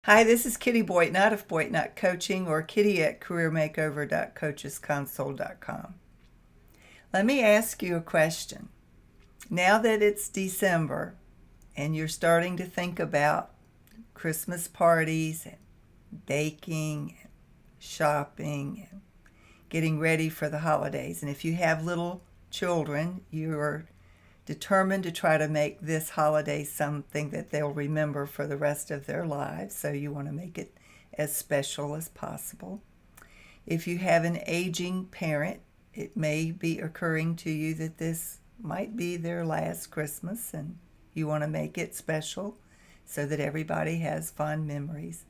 Hi, this is Kitty Boitnott of Boitnott Coaching, or Kitty at careermakeover.coachesconsole.com. Let me ask you a question. Now that it's December and you're starting to think about Christmas parties and baking and shopping and getting ready for the holidays, and if you have little children, you're determined to try to make this holiday something that they'll remember for the rest of their lives, so you want to make it as special as possible. If you have an aging parent, it may be occurring to you that this might be their last Christmas and you want to make it special so that everybody has fond memories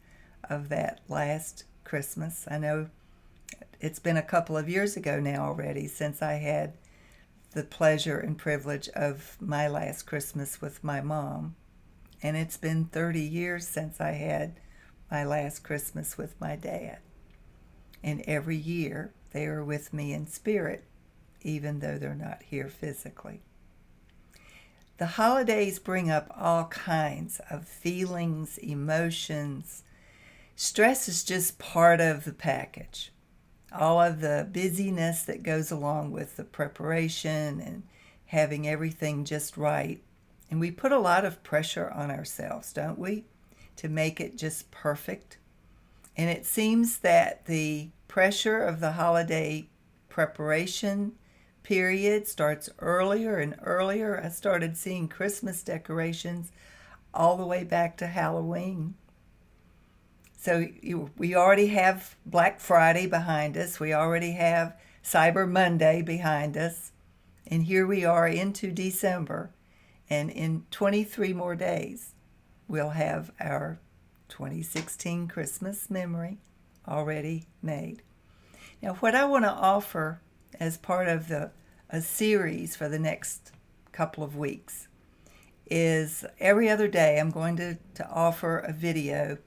of that last Christmas. I know it's been a couple of years ago now already since I had the pleasure and privilege of my last Christmas with my mom. And it's been 30 years since I had my last Christmas with my dad. And every year they are with me in spirit, even though they're not here physically. The holidays bring up all kinds of feelings, emotions. Stress is just part of the package. All of the busyness that goes along with the preparation and having everything just right. And we put a lot of pressure on ourselves, don't we, to make it just perfect. And it seems that the pressure of the holiday preparation period starts earlier and earlier. I started seeing Christmas decorations all the way back to Halloween. So we already have Black Friday behind us. We already have Cyber Monday behind us. And here we are into December. And in 23 more days, we'll have our 2016 Christmas memory already made. Now, what I want to offer as part of a series for the next couple of weeks is every other day I'm going to offer a video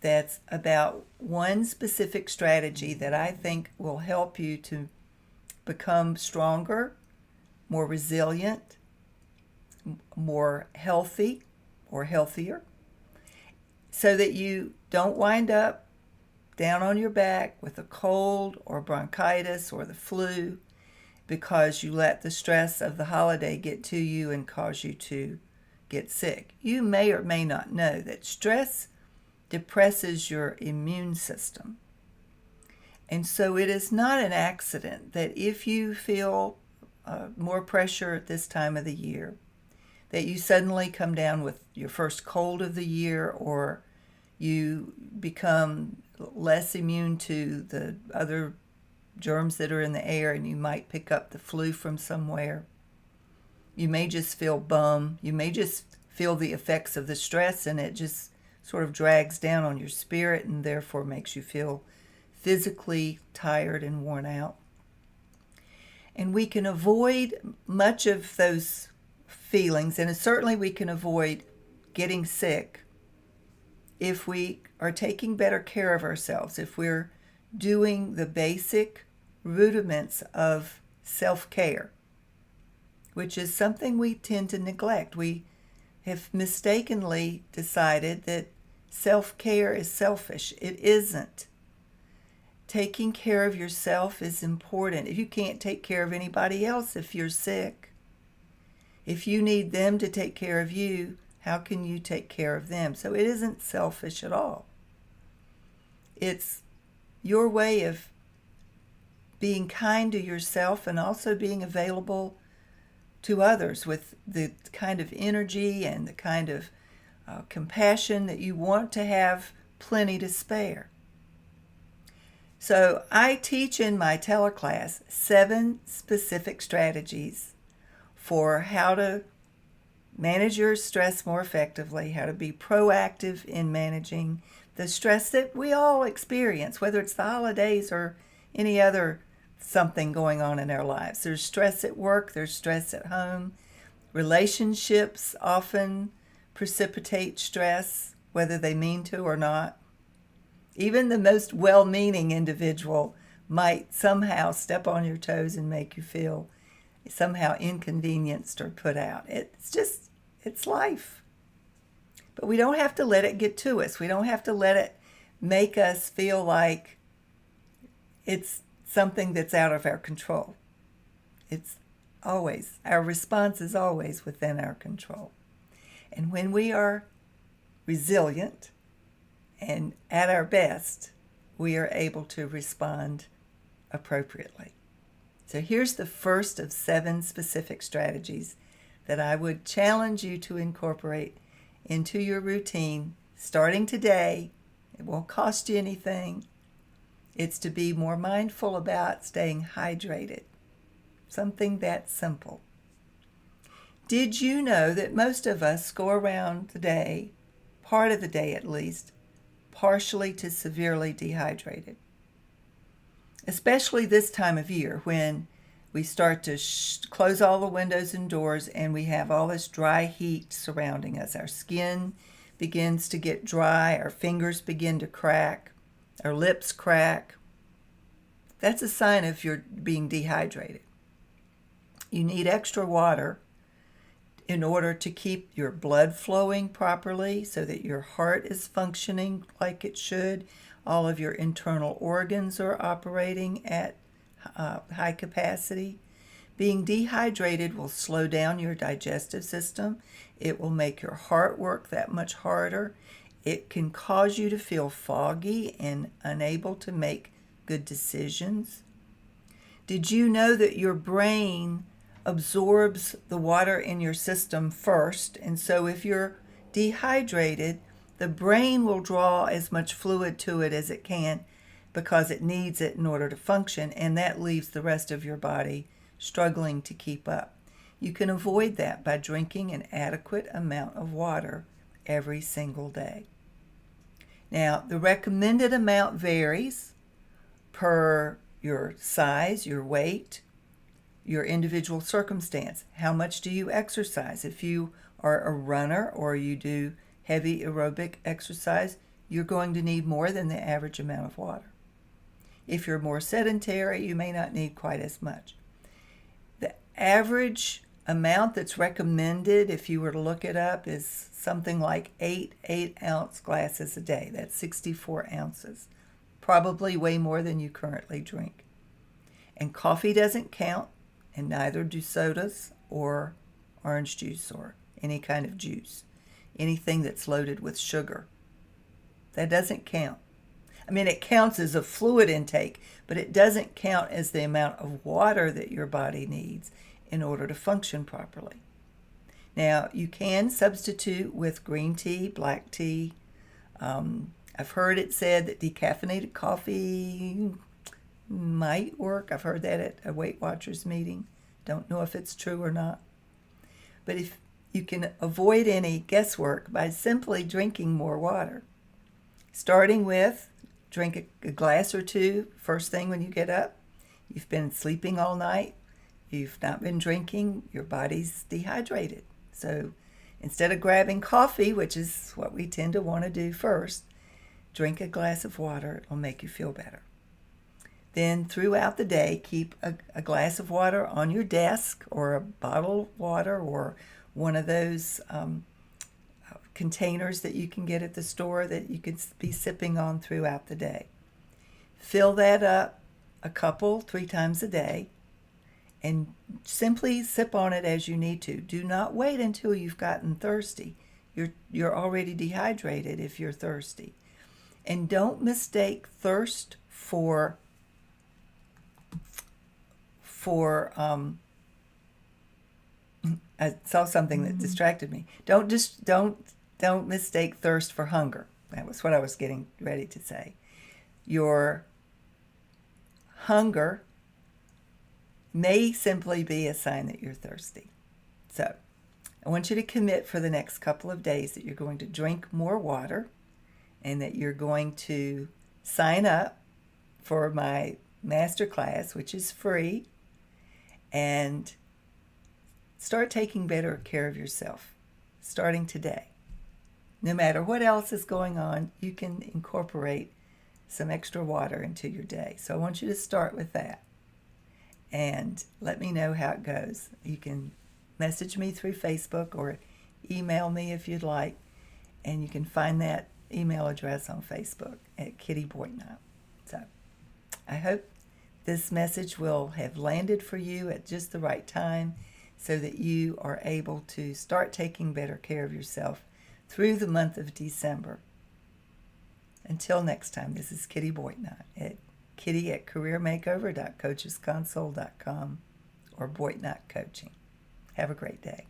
that's about one specific strategy that I think will help you to become stronger, more resilient, more healthy or healthier, so that you don't wind up down on your back with a cold or bronchitis or the flu because you let the stress of the holiday get to you and cause you to get sick. You may or may not know that stress depresses your immune system. And so it is not an accident that if you feel more pressure at this time of the year, that you suddenly come down with your first cold of the year, or you become less immune to the other germs that are in the air and you might pick up the flu from somewhere. You may just feel bum. You may just feel the effects of the stress, and it just sort of drags down on your spirit and therefore makes you feel physically tired and worn out. And we can avoid much of those feelings, and certainly we can avoid getting sick if we are taking better care of ourselves, if we're doing the basic rudiments of self-care, which is something we tend to neglect. We have mistakenly decided that self-care is selfish. It isn't. Taking care of yourself is important. You can't take care of anybody else if you're sick. If you need them to take care of you, how can you take care of them? So it isn't selfish at all. It's your way of being kind to yourself and also being available to others with the kind of energy and the kind of compassion that you want to have plenty to spare. So I teach in my teleclass 7 specific strategies for how to manage your stress more effectively, how to be proactive in managing the stress that we all experience, whether it's the holidays or any other something going on in our lives. There's stress at work, there's stress at home. Relationships often precipitate stress, whether they mean to or not. Even the most well-meaning individual might somehow step on your toes and make you feel somehow inconvenienced or put out. It's life. But we don't have to let it get to us. We don't have to let it make us feel like it's something that's out of our control. It's always, our response is always within our control. And when we are resilient and at our best, we are able to respond appropriately. So here's the first of 7 specific strategies that I would challenge you to incorporate into your routine starting today. It won't cost you anything. It's to be more mindful about staying hydrated. Something that simple. Did you know that most of us go around the day, part of the day at least, partially to severely dehydrated? Especially this time of year when we start to close all the windows and doors and we have all this dry heat surrounding us. Our skin begins to get dry, our fingers begin to crack, our lips crack. That's a sign of you're being dehydrated. You need extra water in order to keep your blood flowing properly so that your heart is functioning like it should. All of your internal organs are operating at high capacity. Being dehydrated will slow down your digestive system. It will make your heart work that much harder. It can cause you to feel foggy and unable to make good decisions. Did you know that your brain absorbs the water in your system first? And so if you're dehydrated, the brain will draw as much fluid to it as it can because it needs it in order to function, and that leaves the rest of your body struggling to keep up. You can avoid that by drinking an adequate amount of water every single day. Now, the recommended amount varies per your size, your weight, your individual circumstance. How much do you exercise? If you are a runner or you do heavy aerobic exercise, you're going to need more than the average amount of water. If you're more sedentary, you may not need quite as much. The average amount that's recommended, if you were to look it up, is something like 8 ounce glasses a day. That's 64 ounces. Probably way more than you currently drink. And coffee doesn't count, and neither do sodas or orange juice or any kind of juice. Anything that's loaded with sugar. That doesn't count. I mean, it counts as a fluid intake, but it doesn't count as the amount of water that your body needs in order to function properly. Now, you can substitute with green tea, black tea. I've heard it said that decaffeinated coffee might work. I've heard that at a Weight Watchers meeting. Don't know if it's true or not. But if you can avoid any guesswork by simply drinking more water. Starting with drink a glass or two first thing when you get up. You've been sleeping all night. You've not been drinking. Your body's dehydrated. So instead of grabbing coffee, which is what we tend to want to do first, drink a glass of water. It'll make you feel better. Then throughout the day, keep a glass of water on your desk or a bottle of water or one of those containers that you can get at the store that you could be sipping on throughout the day. Fill that up 3 times a day and simply sip on it as you need to. Do not wait until you've gotten thirsty. You're already dehydrated if you're thirsty. And don't mistake thirst for I saw something that distracted me. Don't mistake thirst for hunger. That was what I was getting ready to say. Your hunger may simply be a sign that you're thirsty. So I want you to commit for the next couple of days that you're going to drink more water and that you're going to sign up for my master class, which is free, and start taking better care of yourself starting today. No matter what else is going on, you can incorporate some extra water into your day. So I want you to start with that and let me know how it goes. You can message me through Facebook or email me if you'd like, And you can find that email address on Facebook at Kitty Boitnott. So I hope this message will have landed for you at just the right time so that you are able to start taking better care of yourself through the month of December. Until next time, this is Kitty Boitnott at kitty@careermakeover.coachesconsole.com or Boitnott Coaching. Have a great day.